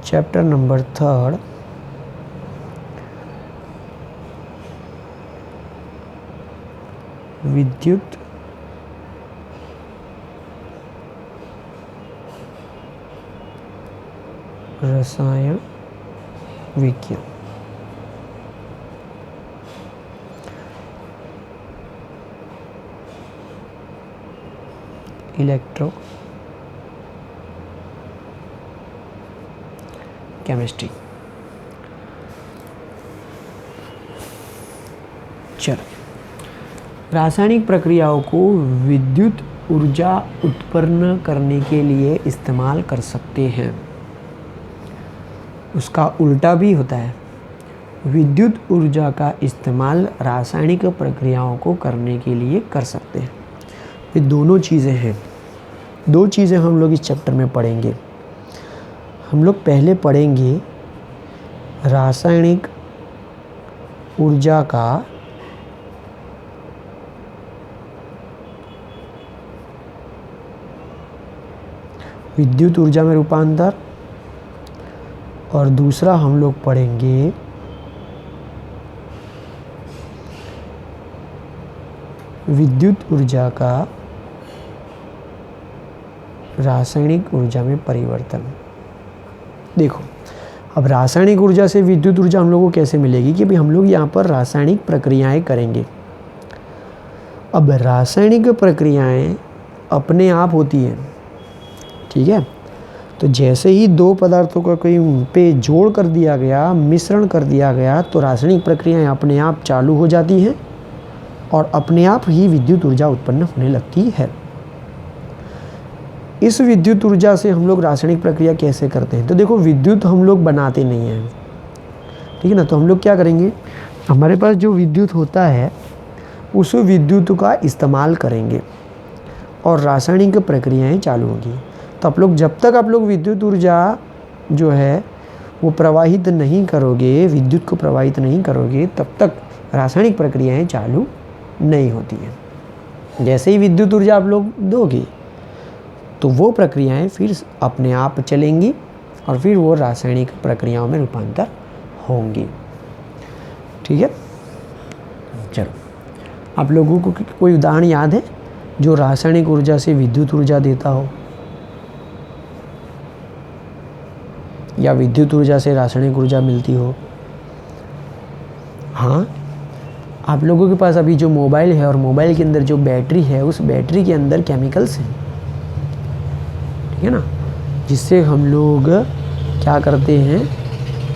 Chapter number 3 विद्युत रसायन विज्ञान। Electro chemistry. चलो, रासायनिक प्रक्रियाओं को विद्युत ऊर्जा उत्पन्न करने के लिए इस्तेमाल कर सकते हैं। उसका उल्टा भी होता है। विद्युत ऊर्जा का इस्तेमाल रासायनिक प्रक्रियाओं को करने के लिए कर सकते हैं। ये दोनों चीज़ें हैं। दो चीज़ें हम लोग इस चैप्टर में पढ़ेंगे। हम लोग पहले पढ़ेंगे रासायनिक ऊर्जा का विद्युत ऊर्जा में रूपांतर, और दूसरा हम लोग पढ़ेंगे विद्युत ऊर्जा का रासायनिक ऊर्जा में परिवर्तन। देखो, अब रासायनिक ऊर्जा से विद्युत ऊर्जा हम लोगों को कैसे मिलेगी कि भाई हम लोग यहाँ पर रासायनिक प्रक्रियाएं करेंगे। अब रासायनिक प्रक्रियाएं अपने आप होती हैं, ठीक है। तो जैसे ही दो पदार्थों का कोई पे जोड़ कर दिया गया, मिश्रण कर दिया गया, तो रासायनिक प्रक्रियाएं अपने आप चालू हो जाती हैं और अपने आप ही विद्युत ऊर्जा उत्पन्न होने लगती है। इस विद्युत ऊर्जा से हम लोग रासायनिक प्रक्रिया कैसे करते हैं? तो देखो, विद्युत हम लोग बनाते नहीं हैं, ठीक है ना। तो हम लोग क्या करेंगे, हमारे पास जो विद्युत होता है उस विद्युत का इस्तेमाल करेंगे और रासायनिक प्रक्रियाएं चालू होंगी। तो आप लोग जब तक आप लोग विद्युत ऊर्जा जो है वो प्रवाहित नहीं करोगे, विद्युत को प्रवाहित नहीं करोगे, तब तक रासायनिक प्रक्रियाएं चालू नहीं होती हैं। जैसे ही विद्युत ऊर्जा आप लोग दोगे तो वो प्रक्रियाएं फिर अपने आप चलेंगी और फिर वो रासायनिक प्रक्रियाओं में रूपांतर होंगी, ठीक है। चलो, आप लोगों को कोई उदाहरण याद है जो रासायनिक ऊर्जा से विद्युत ऊर्जा देता हो, या विद्युत ऊर्जा से रासायनिक ऊर्जा मिलती हो? हाँ, आप लोगों के पास अभी जो मोबाइल है और मोबाइल के अंदर जो बैटरी है, उस बैटरी के अंदर केमिकल्स हैं, ठीक है ना, जिससे हम लोग क्या करते हैं,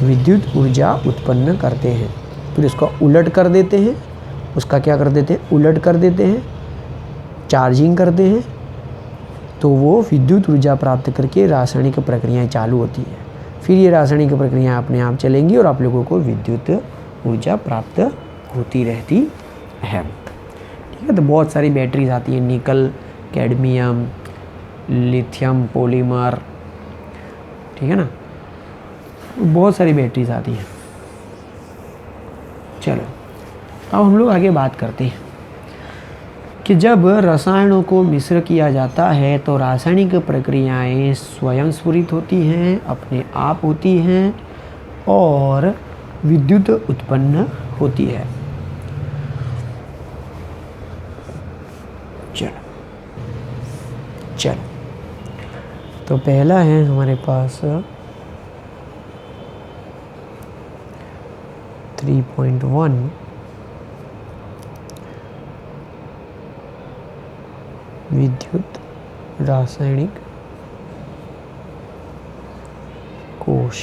विद्युत ऊर्जा उत्पन्न करते हैं। फिर उसका उलट कर देते हैं, उसका क्या कर देते हैं, उलट कर देते हैं, चार्जिंग करते हैं, तो वो विद्युत ऊर्जा प्राप्त करके रासायनिक प्रक्रियाएं चालू होती है। फिर ये रासायनिक प्रक्रियाएं अपने आप चलेंगी और आप लोगों को विद्युत ऊर्जा प्राप्त होती रहती है, ठीक है। तो बहुत सारी बैटरीज आती हैं, निकल, कैडमियम, लिथियम पॉलीमर, ठीक है ना, बहुत सारी बैटरीज आती हैं। चलो, अब हम लोग आगे बात करते हैं कि जब रसायनों को मिश्र किया जाता है तो रासायनिक प्रक्रियाएं स्वयं स्फुरित होती हैं, अपने आप होती हैं और विद्युत उत्पन्न होती है। चलो, तो पहला है हमारे पास 3.1 विद्युत रासायनिक कोश।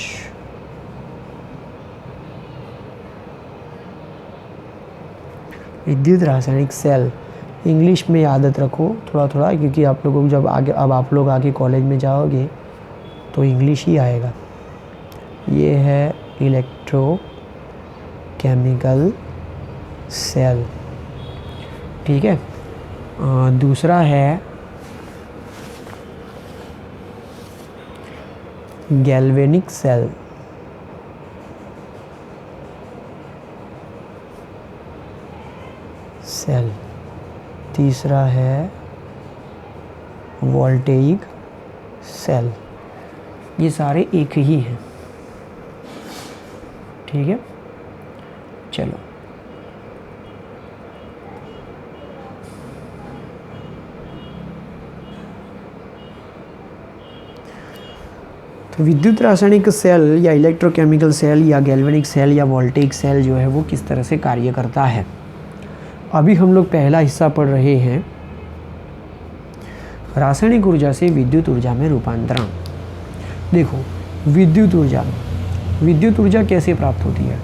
विद्युत रासायनिक सेल, इंग्लिश में आदत रखो थोड़ा थोड़ा, क्योंकि आप लोगों को जब आगे, अब आप लोग आगे कॉलेज में जाओगे तो इंग्लिश ही आएगा। ये है इलेक्ट्रो केमिकल सेल, ठीक है। दूसरा है गैल्वेनिक सेल, तीसरा है वोल्टेइक सेल। ये सारे एक ही हैं, ठीक है। चलो तो विद्युत रासायनिक सेल या इलेक्ट्रोकेमिकल सेल या गैल्वेनिक सेल या वोल्टेइक सेल जो है वो किस तरह से कार्य करता है। अभी हम लोग पहला हिस्सा पढ़ रहे हैं, रासायनिक ऊर्जा से विद्युत ऊर्जा में रूपांतरण। देखो विद्युत ऊर्जा कैसे प्राप्त होती है,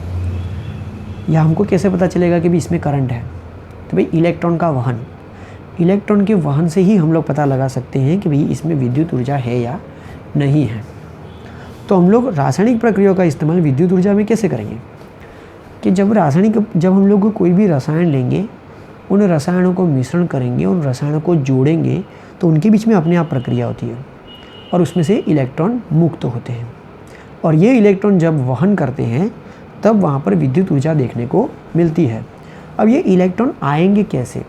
या हमको कैसे पता चलेगा कि भी इसमें करंट है। तो भाई इलेक्ट्रॉन के वहन से ही हम लोग पता लगा सकते हैं कि भाई इसमें विद्युत ऊर्जा है या नहीं है। तो हम लोग रासायनिक प्रक्रियाओं का इस्तेमाल विद्युत ऊर्जा में कैसे करेंगे कि जब हम लोग कोई भी रसायन लेंगे, उन रसायनों को मिश्रण करेंगे, उन रसायनों को जोड़ेंगे, तो उनके बीच में अपने आप प्रक्रिया होती है और उसमें से इलेक्ट्रॉन मुक्त होते हैं। और ये इलेक्ट्रॉन जब वहन करते हैं तब वहाँ पर विद्युत ऊर्जा देखने को मिलती है। अब ये इलेक्ट्रॉन आएंगे कैसे,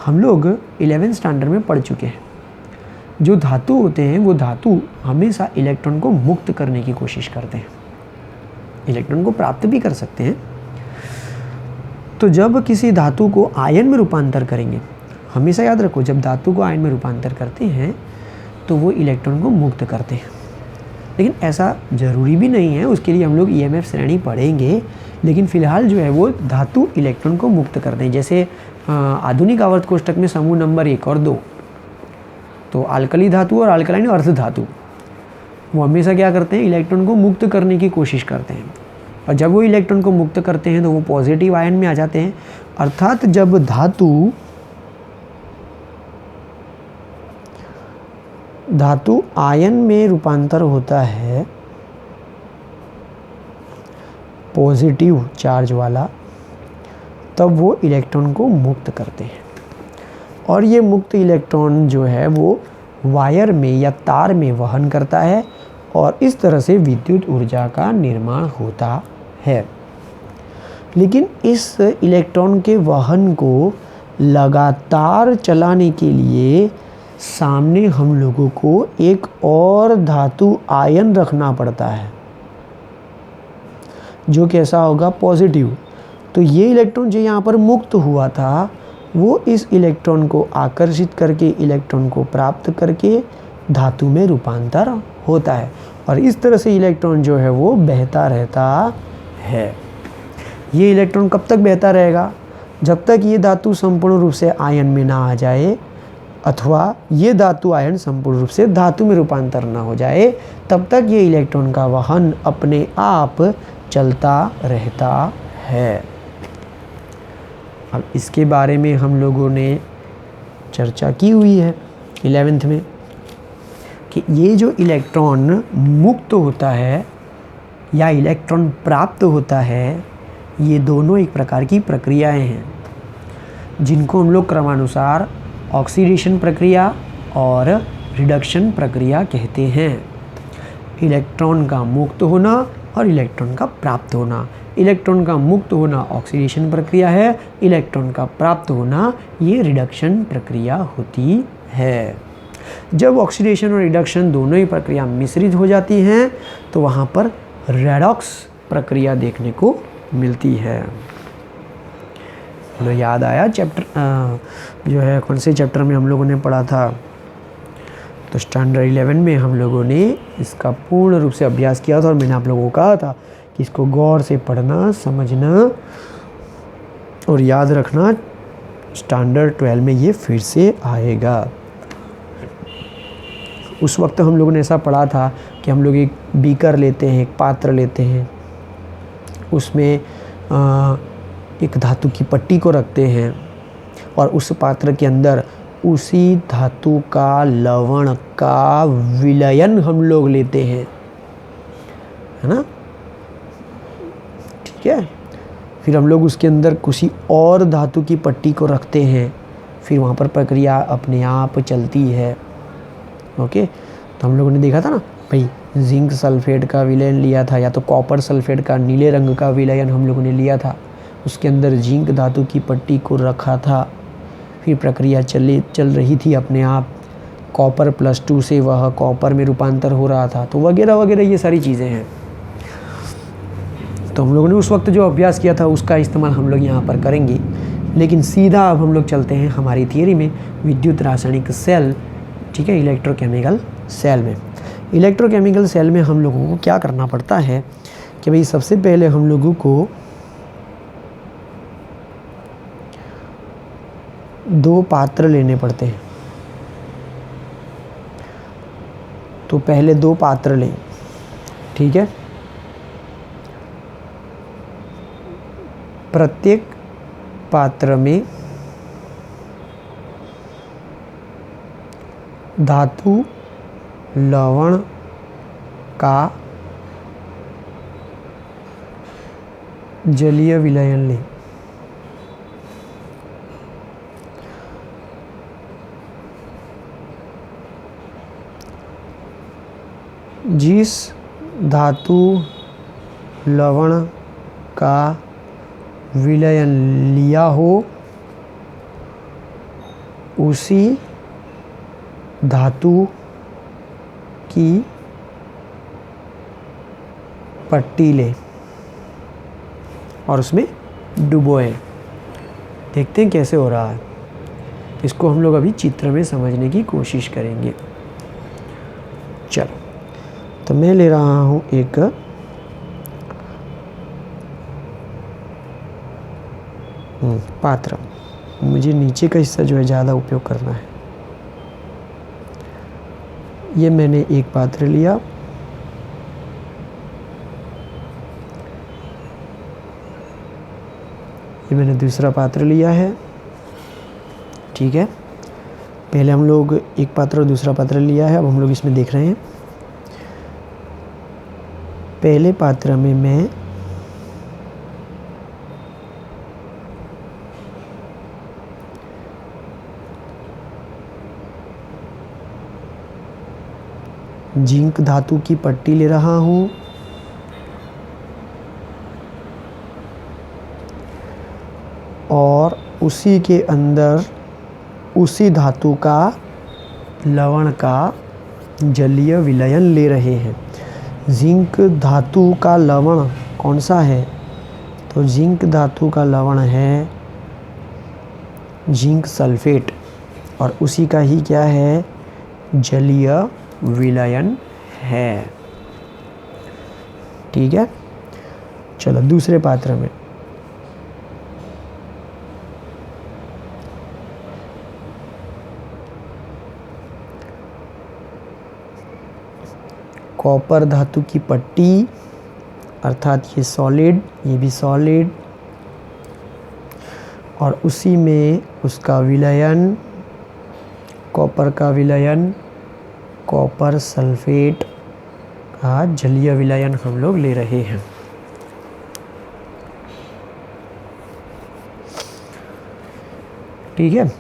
हम लोग 11th स्टैंडर्ड में पढ़ चुके हैं। जो धातु होते हैं वो धातु हमेशा इलेक्ट्रॉन को मुक्त करने की कोशिश करते हैं, इलेक्ट्रॉन को प्राप्त भी कर सकते हैं। तो जब किसी धातु को आयन में रूपांतर करेंगे, हमेशा याद रखो जब धातु को आयन में रूपांतर करते हैं तो वो इलेक्ट्रॉन को मुक्त करते हैं। लेकिन ऐसा ज़रूरी भी नहीं है, उसके लिए हम लोग ईएमएफ श्रेणी पढ़ेंगे। लेकिन फ़िलहाल जो है वो धातु इलेक्ट्रॉन को मुक्त करते हैं। जैसे आधुनिक आवर्त कोष्ठक में समूह नंबर 1 और 2, तो अल्कली धातु और अल्कलाइन अर्ध धातु, वो हमेशा क्या करते हैं, इलेक्ट्रॉन को मुक्त करने की कोशिश करते हैं। और जब वो इलेक्ट्रॉन को मुक्त करते हैं तो वो पॉजिटिव आयन में आ जाते हैं। अर्थात जब धातु आयन में रूपांतर होता है पॉजिटिव चार्ज वाला, तब वो इलेक्ट्रॉन को मुक्त करते हैं। और ये मुक्त इलेक्ट्रॉन जो है वो वायर में या तार में वहन करता है और इस तरह से विद्युत ऊर्जा का निर्माण होता है। लेकिन इस इलेक्ट्रॉन के वहन को लगातार चलाने के लिए सामने हम लोगों को एक और धातु आयन रखना पड़ता है, जो कैसा होगा, पॉजिटिव। तो ये इलेक्ट्रॉन जो यहाँ पर मुक्त हुआ था वो इस इलेक्ट्रॉन को आकर्षित करके इलेक्ट्रॉन को प्राप्त करके धातु में रूपांतर होता है। और इस तरह से इलेक्ट्रॉन जो है वो बहता रहता है। ये इलेक्ट्रॉन कब तक बहता रहेगा, जब तक ये धातु संपूर्ण रूप से आयन में ना आ जाए, अथवा ये धातु आयन संपूर्ण रूप से धातु में रूपांतर ना हो जाए, तब तक ये इलेक्ट्रॉन का वहन अपने आप चलता रहता है। अब इसके बारे में हम लोगों ने चर्चा की हुई है 11th में कि ये जो इलेक्ट्रॉन मुक्त होता है या इलेक्ट्रॉन प्राप्त होता है, ये दोनों एक प्रकार की प्रक्रियाएं हैं जिनको हम लोग क्रमानुसार ऑक्सीडेशन प्रक्रिया और रिडक्शन प्रक्रिया कहते हैं। इलेक्ट्रॉन का मुक्त होना और इलेक्ट्रॉन का प्राप्त होना। इलेक्ट्रॉन का मुक्त होना ऑक्सीडेशन प्रक्रिया है, इलेक्ट्रॉन का प्राप्त होना ये रिडक्शन प्रक्रिया होती है। जब ऑक्सीडेशन और रिडक्शन दोनों ही प्रक्रिया मिश्रित हो जाती हैं तो वहाँ पर रेडॉक्स प्रक्रिया देखने को मिलती है। हमें याद आया चैप्टर जो है कौन से चैप्टर में हम लोगों ने पढ़ा था, तो स्टैंडर्ड 11 में हम लोगों ने इसका पूर्ण रूप से अभ्यास किया था और मैंने आप लोगों को कहा था कि इसको गौर से पढ़ना, समझना और याद रखना। स्टैंडर्ड 12 में ये फिर से आएगा। उस वक्त हम लोगों ने ऐसा पढ़ा था कि हम लोग एक बीकर लेते हैं, एक पात्र लेते हैं, उसमें एक धातु की पट्टी को रखते हैं और उस पात्र के अंदर उसी धातु का लवण का विलयन हम लोग लेते हैं, है ना, ठीक है। फिर हम लोग उसके अंदर किसी और धातु की पट्टी को रखते हैं, फिर वहाँ पर प्रक्रिया अपने आप चलती है। ओके, तो हम लोगों ने देखा था ना, भाई जिंक सल्फेट का विलयन लिया था, या तो कॉपर सल्फेट का नीले रंग का विलयन हम लोगों ने लिया था, उसके अंदर जिंक धातु की पट्टी को रखा था, फिर प्रक्रिया चल रही थी अपने आप, कॉपर +2 से वह कॉपर में रूपांतर हो रहा था, तो वगैरह वगैरह ये सारी चीज़ें हैं। तो हम लोगों ने उस वक्त जो अभ्यास किया था उसका इस्तेमाल हम लोग यहाँ पर करेंगे। लेकिन सीधा अब हम लोग चलते हैं हमारी थियरी में, विद्युत रासायनिक सेल, ठीक है, इलेक्ट्रोकेमिकल सेल में। इलेक्ट्रोकेमिकल सेल में हम लोगों को क्या करना पड़ता है कि भाई सबसे पहले हम लोगों को 2 पात्र लेने पड़ते हैं। तो पहले 2 पात्र लें, ठीक है। प्रत्येक पात्र में धातु लवण का जलीय विलयन लें। जिस धातु लवण का विलयन लिया हो उसी धातु की पट्टी लें और उसमें डुबोएं। देखते हैं कैसे हो रहा है, इसको हम लोग अभी चित्र में समझने की कोशिश करेंगे। चलो, तो मैं ले रहा हूँ एक पात्र। मुझे नीचे का हिस्सा जो है ज़्यादा उपयोग करना है। ये मैंने एक पात्र लिया, ये मैंने दूसरा पात्र लिया है, ठीक है। पहले हम लोग एक पात्र और दूसरा पात्र लिया है, अब हम लोग इसमें देख रहे हैं। पहले पात्र में मैं जिंक धातु की पट्टी ले रहा हूँ और उसी के अंदर उसी धातु का लवण का जलीय विलयन ले रहे हैं। जिंक धातु का लवण कौन सा है? तो जिंक धातु का लवण है जिंक सल्फेट, और उसी का ही क्या है? जलीय विलयन है। ठीक है, चलो दूसरे पात्र में कॉपर धातु की पट्टी, अर्थात ये सॉलिड, ये भी सॉलिड, और उसी में उसका विलयन, कॉपर का विलयन, कॉपर सल्फेट का जलीय विलयन हम लोग ले रहे हैं। ठीक है,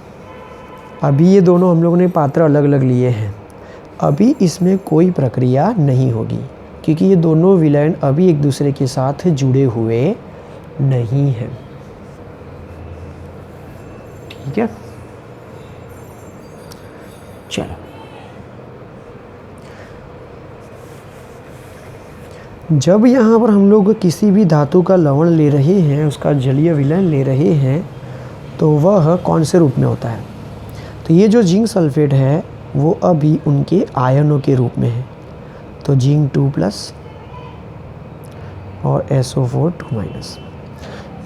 अभी ये दोनों हम लोगों ने पात्र अलग अलग लिए हैं। अभी इसमें कोई प्रक्रिया नहीं होगी क्योंकि ये दोनों विलयन अभी एक दूसरे के साथ जुड़े हुए नहीं हैं। ठीक है, चलो जब यहाँ पर हम लोग किसी भी धातु का लवण ले रहे हैं, उसका जलीय विलयन ले रहे हैं, तो वह कौन से रूप में होता है? तो ये जो जिंक सल्फेट है वो अभी उनके आयनों के रूप में है। तो जिंक 2+ और SO4 2-।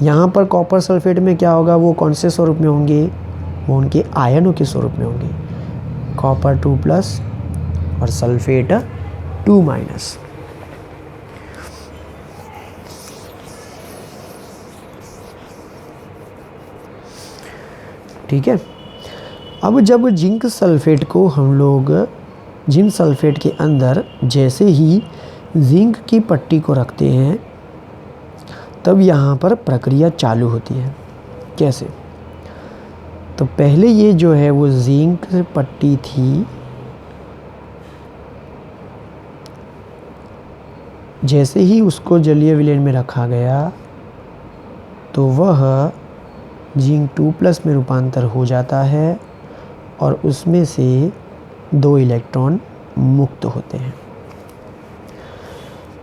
यहाँ पर कॉपर सल्फेट में क्या होगा? वो कौन से स्वरूप में होंगे? वो उनके आयनों के स्वरूप में होंगे। कॉपर 2+ और सल्फेट 2-। ठीक है, अब जब जिंक सल्फेट को हम लोग जिंक सल्फेट के अंदर जैसे ही जिंक की पट्टी को रखते हैं तब यहाँ पर प्रक्रिया चालू होती है। कैसे? तो पहले ये जो है वो जिंक पट्टी थी, जैसे ही उसको जलीय विलयन में रखा गया तो वह जिंक 2+ में रूपांतर हो जाता है और उसमें से 2 इलेक्ट्रॉन मुक्त होते हैं।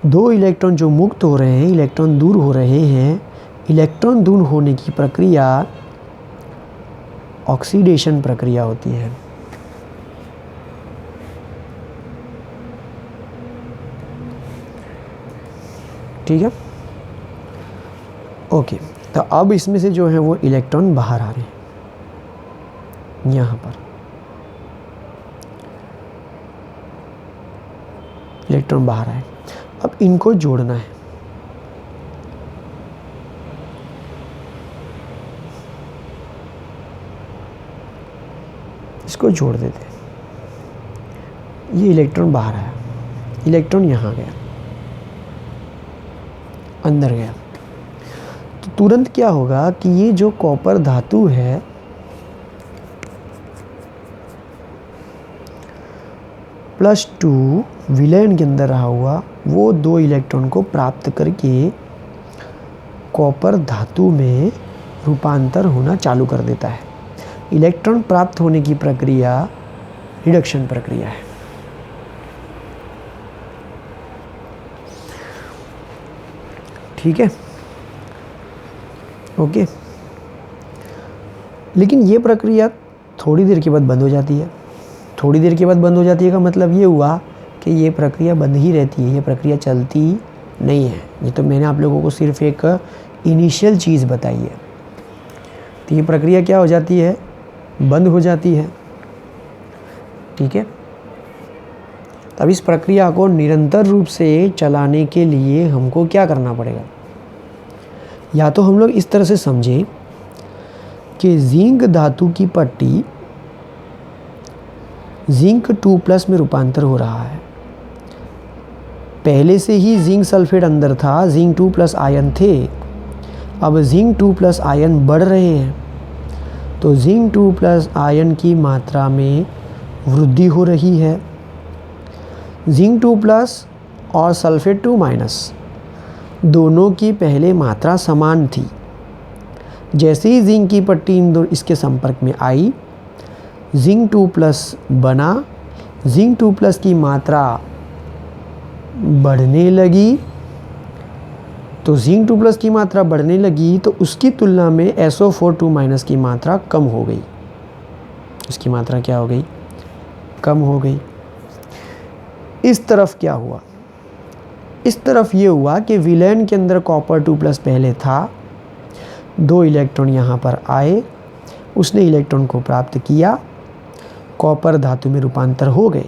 2 इलेक्ट्रॉन जो मुक्त हो रहे हैं, इलेक्ट्रॉन दूर हो रहे हैं, इलेक्ट्रॉन दूर होने की प्रक्रिया ऑक्सीडेशन प्रक्रिया होती है। ठीक है, ओके। तो अब इसमें से जो है वो इलेक्ट्रॉन बाहर आ रहे हैं, यहाँ पर इलेक्ट्रॉन बाहर आए। अब इनको जोड़ना है। इसको जोड़ देते हैं। ये इलेक्ट्रॉन बाहर आया, इलेक्ट्रॉन यहाँ गया, अंदर गया। तो तुरंत क्या होगा कि ये जो कॉपर धातु है +2 विलयन के अंदर रहा हुआ वो 2 इलेक्ट्रॉन को प्राप्त करके कॉपर धातु में रूपांतर होना चालू कर देता है। इलेक्ट्रॉन प्राप्त होने की प्रक्रिया रिडक्शन प्रक्रिया है। ठीक है, ओके। लेकिन ये प्रक्रिया थोड़ी देर के बाद बंद हो जाती है। थोड़ी देर के बाद बंद हो जाती है का मतलब ये हुआ कि ये प्रक्रिया बंद ही रहती है, ये प्रक्रिया चलती नहीं है। ये तो मैंने आप लोगों को सिर्फ एक इनिशियल चीज़ बताई है। तो ये प्रक्रिया क्या हो जाती है, बंद हो जाती है। ठीक है, तब इस प्रक्रिया को निरंतर रूप से चलाने के लिए हमको क्या करना पड़ेगा? या तो हम लोग इस तरह से समझें कि जिंक धातु की पट्टी जिंक 2+ में रूपांतर हो रहा है। पहले से ही जिंक सल्फेट अंदर था, जिंक 2+ आयन थे। अब जिंक 2+ आयन बढ़ रहे हैं, तो जिंक 2+ आयन की मात्रा में वृद्धि हो रही है। जिंक 2+ और सल्फेट 2- दोनों की पहले मात्रा समान थी। जैसे ही जिंक की पट्टी इसके संपर्क में आई, जिंक 2+ बना, जिंक 2+ की मात्रा बढ़ने लगी। तो जिंक 2+ की मात्रा बढ़ने लगी तो उसकी तुलना में SO4 2- की मात्रा कम हो गई। उसकी मात्रा क्या हो गई? कम हो गई। इस तरफ क्या हुआ? इस तरफ ये हुआ कि विलयन के अंदर कॉपर 2+ पहले था, 2 इलेक्ट्रॉन यहाँ पर आए, उसने इलेक्ट्रॉन को प्राप्त किया, कॉपर धातु में रूपांतर हो गए।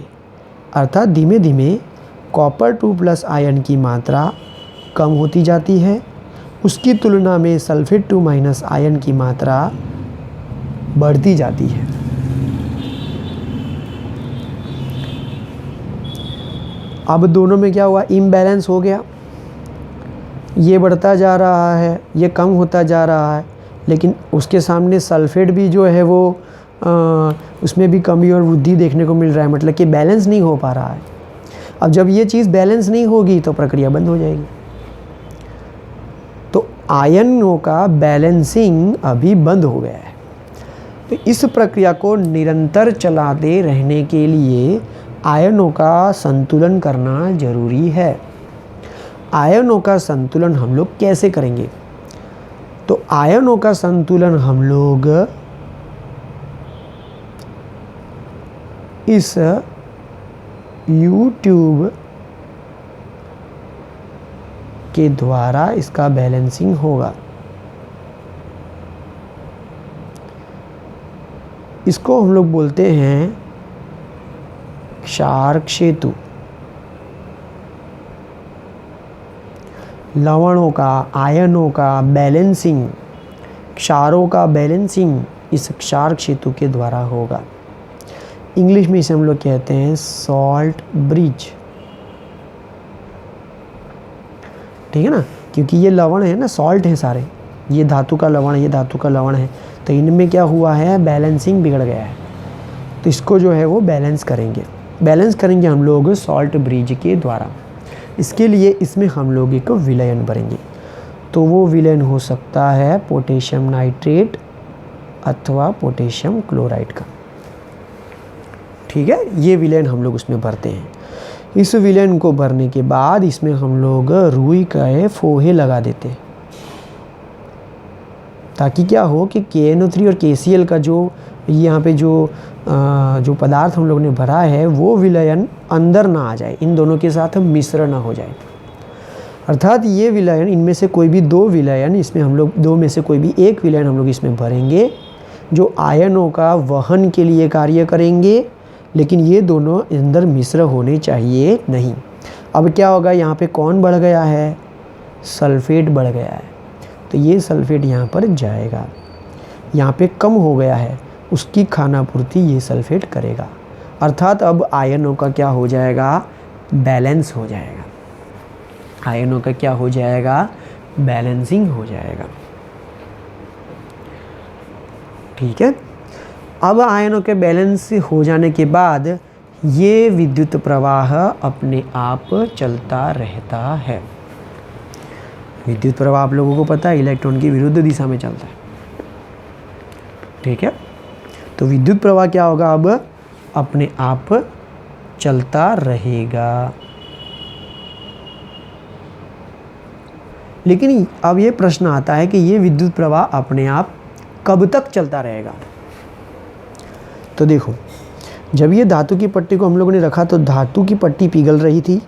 अर्थात धीमे धीमे कॉपर 2+ आयन की मात्रा कम होती जाती है, उसकी तुलना में सल्फेट 2- आयन की मात्रा बढ़ती जाती है। अब दोनों में क्या हुआ? इम्बैलेंस हो गया। ये बढ़ता जा रहा है, ये कम होता जा रहा है, लेकिन उसके सामने सल्फेट भी जो है वो उसमें भी कमी और वृद्धि देखने को मिल रहा है। मतलब कि बैलेंस नहीं हो पा रहा है। अब जब ये चीज़ बैलेंस नहीं होगी तो प्रक्रिया बंद हो जाएगी। तो आयनों का बैलेंसिंग अभी बंद हो गया है। तो इस प्रक्रिया को निरंतर चलाते रहने के लिए आयनों का संतुलन करना जरूरी है। आयनों का संतुलन हम लोग कैसे करेंगे? तो आयनों का संतुलन हम लोग इस U-ट्यूब के द्वारा इसका बैलेंसिंग होगा। इसको हम लोग बोलते हैं क्षारक सेतु। लवणों का, आयनों का बैलेंसिंग, क्षारों का बैलेंसिंग इस क्षारक सेतु के द्वारा होगा। इंग्लिश में इसे हम लोग कहते हैं सॉल्ट ब्रिज। ठीक है ना, क्योंकि ये लवण है ना, सॉल्ट है सारे, ये धातु का लवण है, ये धातु का लवण है, तो इनमें क्या हुआ है? बैलेंसिंग बिगड़ गया है। तो इसको जो है वो बैलेंस करेंगे हम लोग सॉल्ट ब्रिज के द्वारा। इसके लिए इसमें हम लोग एक विलयन भरेंगे। तो वो विलयन हो सकता है पोटेशियम नाइट्रेट अथवा पोटेशियम क्लोराइड का। ठीक है, ये विलयन हम लोग उसमें भरते हैं। इस विलयन को भरने के बाद इसमें हम लोग रुई का फोहे लगा देते हैं, ताकि क्या हो कि KNO3 और KCl का जो यहाँ पे जो पदार्थ हम लोग ने भरा है वो विलयन अंदर ना आ जाए, इन दोनों के साथ मिश्र ना हो जाए। अर्थात ये विलयन, इनमें से कोई भी दो विलयन, इसमें हम लोग दो में से कोई भी एक विलयन हम लोग इसमें भरेंगे जो आयनों का वहन के लिए कार्य करेंगे, लेकिन ये दोनों अंदर मिश्र होने चाहिए नहीं। अब क्या होगा, यहाँ पे कौन बढ़ गया है, सल्फेट बढ़ गया है, तो ये सल्फेट यहाँ पर जाएगा। यहाँ पे कम हो गया है, उसकी खानापूर्ति ये सल्फेट करेगा। अर्थात अब आयनों का क्या हो जाएगा, बैलेंस हो जाएगा। आयनों का क्या हो जाएगा, बैलेंसिंग हो जाएगा। ठीक है, अब आयनों के बैलेंस हो जाने के बाद ये विद्युत प्रवाह अपने आप चलता रहता है। विद्युत प्रवाह आप लोगों को पता है इलेक्ट्रॉन की विरुद्ध दिशा में चलता है। ठीक है, तो विद्युत प्रवाह क्या होगा, अब अपने आप चलता रहेगा। लेकिन अब ये प्रश्न आता है कि ये विद्युत प्रवाह अपने आप कब तक चलता रहेगा। तो देखो, जब ये धातु की पट्टी को हम लोगों ने रखा तो धातु की पट्टी पिघल रही थी।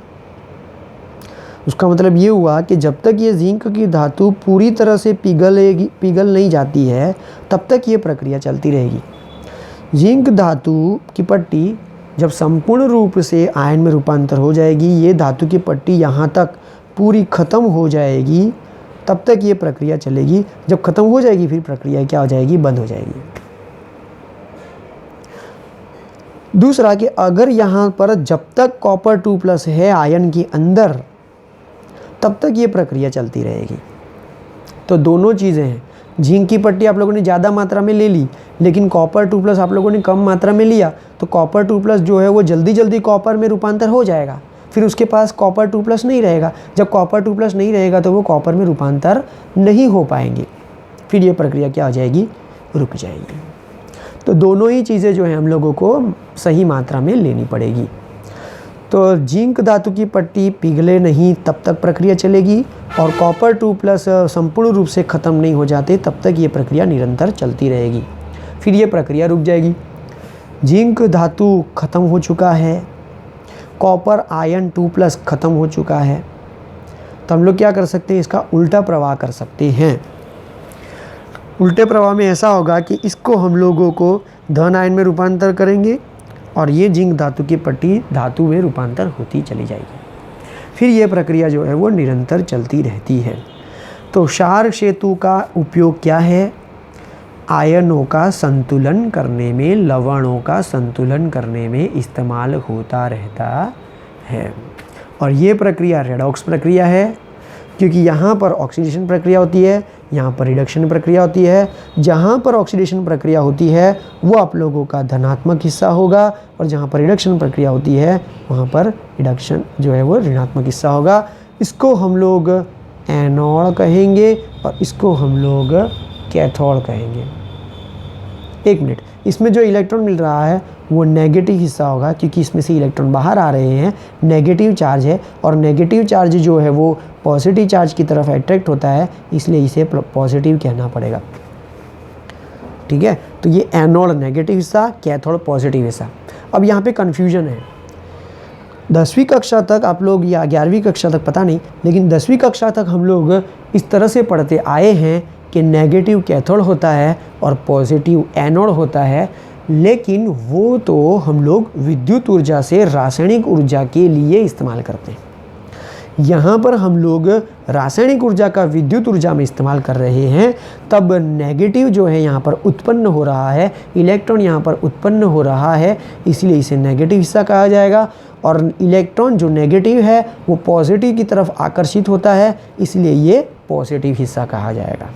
उसका मतलब ये हुआ कि जब तक ये जिंक की धातु पूरी तरह से पिघल नहीं जाती है तब तक ये प्रक्रिया चलती रहेगी। जिंक धातु की पट्टी जब संपूर्ण रूप से आयन में रूपांतर हो जाएगी, ये धातु की पट्टी यहाँ तक पूरी ख़त्म हो जाएगी, तब तक ये प्रक्रिया चलेगी। जब ख़त्म हो जाएगी फिर प्रक्रिया क्या हो जाएगी, बंद हो जाएगी। दूसरा कि अगर यहाँ पर जब तक कॉपर 2+ है आयन के अंदर, तब तक ये प्रक्रिया चलती रहेगी। तो दोनों चीज़ें हैं, जिंक की पट्टी आप लोगों ने ज़्यादा मात्रा में ले ली, लेकिन कॉपर 2+ आप लोगों ने कम मात्रा में लिया, तो कॉपर 2+ जो है वो जल्दी जल्दी कॉपर में रूपांतर हो जाएगा, फिर उसके पास कॉपर 2+ नहीं रहेगा। जब कॉपर 2+ नहीं रहेगा तो वो कॉपर में रूपांतर नहीं हो पाएंगे, फिर ये प्रक्रिया क्या हो जाएगी, रुक जाएगी। तो दोनों ही चीज़ें जो हैं हम लोगों को सही मात्रा में लेनी पड़ेगी। तो जिंक धातु की पट्टी पिघले नहीं तब तक प्रक्रिया चलेगी, और कॉपर 2+ संपूर्ण रूप से ख़त्म नहीं हो जाते तब तक ये प्रक्रिया निरंतर चलती रहेगी, फिर ये प्रक्रिया रुक जाएगी। जिंक धातु ख़त्म हो चुका है, कॉपर आयन 2+ ख़त्म हो चुका है, तो हम लोग क्या कर सकते हैं, इसका उल्टा प्रवाह कर सकते हैं। उल्टे प्रवाह में ऐसा होगा कि इसको हम लोगों को धन आयन में रूपांतर करेंगे और ये जिंक धातु की पट्टी धातु में रूपांतर होती चली जाएगी, फिर ये प्रक्रिया जो है वो निरंतर चलती रहती है। तो क्षार सेतु का उपयोग क्या है, आयनों का संतुलन करने में, लवणों का संतुलन करने में इस्तेमाल होता रहता है। और ये प्रक्रिया रेडॉक्स प्रक्रिया है, क्योंकि यहाँ पर ऑक्सीडेशन प्रक्रिया होती है, यहाँ पर रिडक्शन प्रक्रिया होती है। जहाँ पर ऑक्सीडेशन प्रक्रिया होती है वो आप लोगों का धनात्मक हिस्सा होगा, और जहाँ पर रिडक्शन प्रक्रिया होती है वहाँ पर रिडक्शन जो है वो ऋणात्मक हिस्सा होगा। इसको हम लोग एनोड कहेंगे और इसको हम लोग कैथोड कहेंगे। एक मिनट, इसमें जो इलेक्ट्रॉन मिल रहा है वो नेगेटिव हिस्सा होगा, क्योंकि इसमें से इलेक्ट्रॉन बाहर आ रहे हैं, नेगेटिव चार्ज है, और नेगेटिव चार्ज जो है वो पॉजिटिव चार्ज की तरफ अट्रैक्ट होता है, इसलिए इसे पॉजिटिव कहना पड़ेगा। ठीक है, तो ये एनोड नेगेटिव हिस्सा, कैथोड पॉजिटिव हिस्सा। अब यहाँ पे कन्फ्यूजन है। 10वीं कक्षा तक आप लोग, या 11वीं कक्षा तक पता नहीं, लेकिन 10वीं कक्षा तक हम लोग इस तरह से पढ़ते आए हैं कि नेगेटिव कैथोड होता है और पॉजिटिव एनोड होता है, लेकिन वो तो हम लोग विद्युत ऊर्जा से रासायनिक ऊर्जा के लिए इस्तेमाल करते हैं। यहाँ पर हम लोग रासायनिक ऊर्जा का विद्युत ऊर्जा में इस्तेमाल कर रहे हैं, तब नेगेटिव जो है यहाँ पर उत्पन्न हो रहा है, इलेक्ट्रॉन यहाँ पर उत्पन्न हो रहा है, इसलिए इसे नेगेटिव हिस्सा कहा जाएगा। और इलेक्ट्रॉन जो नेगेटिव है वो पॉजिटिव की तरफ आकर्षित होता है, इसलिए ये पॉजिटिव हिस्सा कहा जाएगा।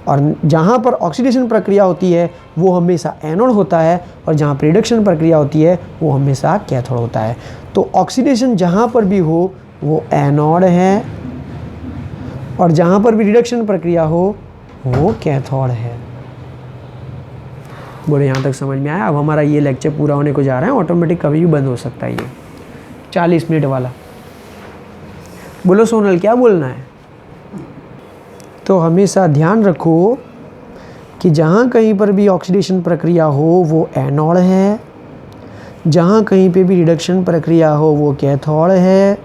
और जहाँ पर ऑक्सीडेशन प्रक्रिया होती है वो हमेशा एनोड होता है, और जहाँ पर रिडक्शन प्रक्रिया होती है वो हमेशा कैथोड होता है। तो ऑक्सीडेशन जहाँ पर भी हो वो एनोड है, और जहाँ पर भी रिडक्शन प्रक्रिया हो वो कैथोड है। बोले यहाँ तक समझ में आया? अब हमारा ये लेक्चर पूरा होने को जा रहा है, ऑटोमेटिक कभी भी बंद हो सकता है। ये 40 मिनट वाला। बोलो सोनल क्या बोलना है? तो हमेशा ध्यान रखो कि जहाँ कहीं पर भी ऑक्सीडेशन प्रक्रिया हो वो एनोड है, जहाँ कहीं पे भी रिडक्शन प्रक्रिया हो वो कैथोड है।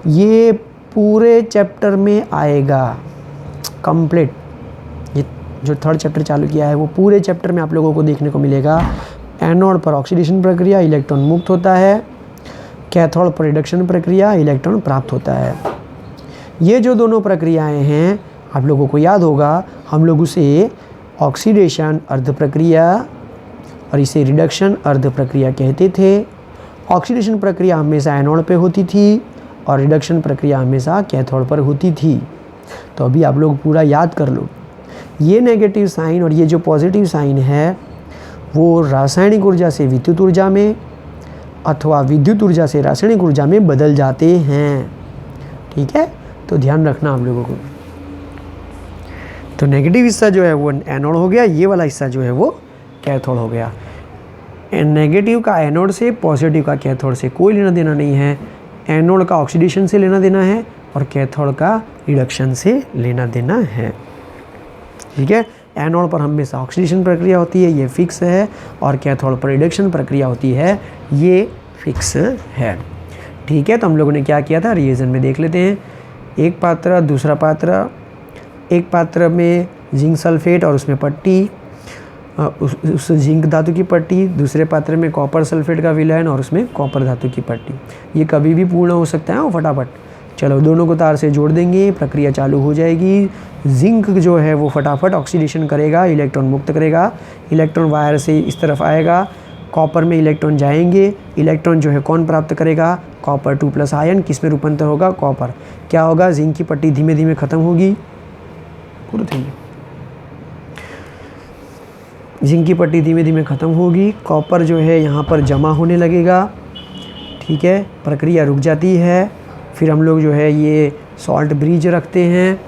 ये पूरे चैप्टर में आएगा कंप्लीट। ये जो थर्ड चैप्टर चालू किया है वो पूरे चैप्टर में आप लोगों को देखने को मिलेगा। एनोड पर ऑक्सीडेशन प्रक्रिया, इलेक्ट्रॉन मुक्त होता है। कैथोड पर रिडक्शन प्रक्रिया, इलेक्ट्रॉन प्राप्त होता है। ये जो दोनों प्रक्रियाएं हैं आप लोगों को याद होगा, हम लोग उसे ऑक्सीडेशन अर्ध प्रक्रिया और इसे रिडक्शन अर्ध प्रक्रिया कहते थे। ऑक्सीडेशन प्रक्रिया हमेशा एनोड पे होती थी और रिडक्शन प्रक्रिया हमेशा कैथोड पर होती थी। तो अभी आप लोग पूरा याद कर लो। ये नेगेटिव साइन और ये जो पॉजिटिव साइन है वो रासायनिक ऊर्जा से विद्युत ऊर्जा में अथवा विद्युत ऊर्जा से रासायनिक ऊर्जा में बदल जाते हैं। ठीक है, तो ध्यान रखना आप लोगों को। तो नेगेटिव हिस्सा जो है वो एनोड हो गया, ये वाला हिस्सा जो है वो कैथोड हो गया। नेगेटिव का एनोड से, पॉजिटिव का कैथोड से कोई लेना देना नहीं है। एनोड का ऑक्सीडेशन से लेना देना है और कैथोड का रिडक्शन से लेना देना है। ठीक है, एनोड पर हमेशा ऑक्सीडेशन प्रक्रिया होती है, ये फिक्स है, और कैथोड पर रिडक्शन प्रक्रिया होती है, ये फिक्स है। ठीक है, तो हम लोगों ने क्या किया था रिएजन में देख लेते हैं। एक पात्र, दूसरा पात्र, एक पात्र में जिंक सल्फेट और उसमें पट्टी, उस जिंक धातु की पट्टी, दूसरे पात्र में कॉपर सल्फेट का विलयन और उसमें कॉपर धातु की पट्टी। ये कभी भी पूर्ण हो सकता है फटाफट। चलो दोनों को तार से जोड़ देंगे, प्रक्रिया चालू हो जाएगी। जिंक जो है वो फटाफट ऑक्सीडेशन करेगा, इलेक्ट्रॉन मुक्त करेगा। इलेक्ट्रॉन वायर से इस तरफ आएगा, कॉपर में इलेक्ट्रॉन जाएंगे। इलेक्ट्रॉन जो है कौन प्राप्त करेगा? Copper 2+ ion. किस में रूपांतर होगा? कॉपर। क्या होगा? जिंक की पट्टी धीमे धीमे खत्म होगी। जिंक की पट्टी धीमे धीमे ख़त्म होगी, कॉपर जो है यहाँ पर जमा होने लगेगा। ठीक है, प्रक्रिया रुक जाती है। फिर हम लोग जो है ये सॉल्ट ब्रिज रखते हैं।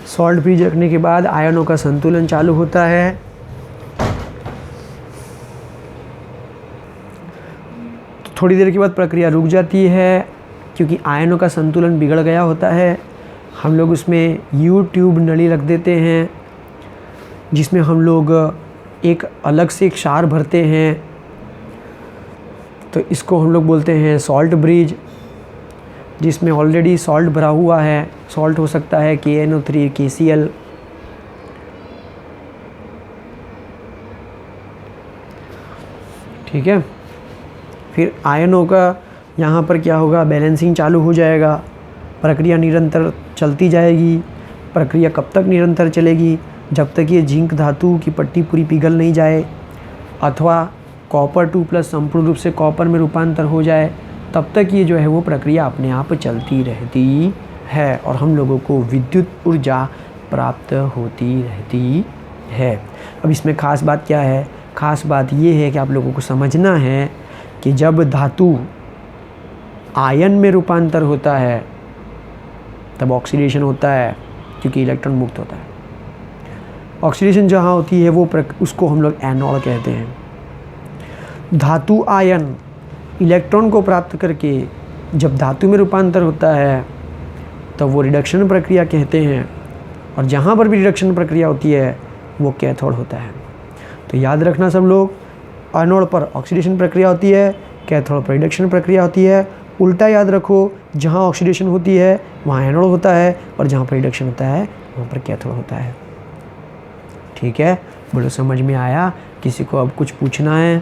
सॉल्ट ब्रिज रखने के बाद आयनों का संतुलन चालू होता है। तो थोड़ी देर के बाद प्रक्रिया रुक जाती है क्योंकि आयनों का संतुलन बिगड़ गया होता है। हम लोग उसमें यू ट्यूब नली रख देते हैं जिसमें हम लोग एक अलग से एक क्षार भरते हैं। तो इसको हम लोग बोलते हैं सॉल्ट ब्रिज, जिसमें ऑलरेडी सॉल्ट भरा हुआ है। सॉल्ट हो सकता है KNO3, KCl। ठीक है, फिर आयनों का यहाँ पर क्या होगा? बैलेंसिंग चालू हो जाएगा। प्रक्रिया निरंतर चलती जाएगी। प्रक्रिया कब तक निरंतर चलेगी? जब तक ये जिंक धातु की पट्टी पूरी पिघल नहीं जाए अथवा कॉपर 2+ संपूर्ण रूप से कॉपर में रूपांतर हो जाए, तब तक ये जो है वो प्रक्रिया अपने आप चलती रहती है और हम लोगों को विद्युत ऊर्जा प्राप्त होती रहती है। अब इसमें ख़ास बात क्या है? ख़ास बात ये है कि आप लोगों को समझना है कि जब धातु आयन में रूपांतर होता है तब ऑक्सीडेशन होता है क्योंकि इलेक्ट्रॉन मुक्त होता है। ऑक्सीडेशन जहाँ होती है वो उसको हम लोग एनोड कहते हैं। धातु आयन इलेक्ट्रॉन को प्राप्त करके जब धातु में रूपांतर होता है तब वो रिडक्शन प्रक्रिया कहते हैं, और जहाँ पर भी रिडक्शन प्रक्रिया होती है वो कैथोड होता है। तो याद रखना सब लोग, एनोड पर ऑक्सीडेशन प्रक्रिया होती है, कैथोड पर रिडक्शन प्रक्रिया होती है। उल्टा याद रखो, जहाँ ऑक्सीडेशन होती है वहाँ एनोड होता है और जहाँ पर रिडक्शन होता है वहाँ पर कैथोड होता है। ठीक है, बोलो समझ में आया? किसी को अब कुछ पूछना है?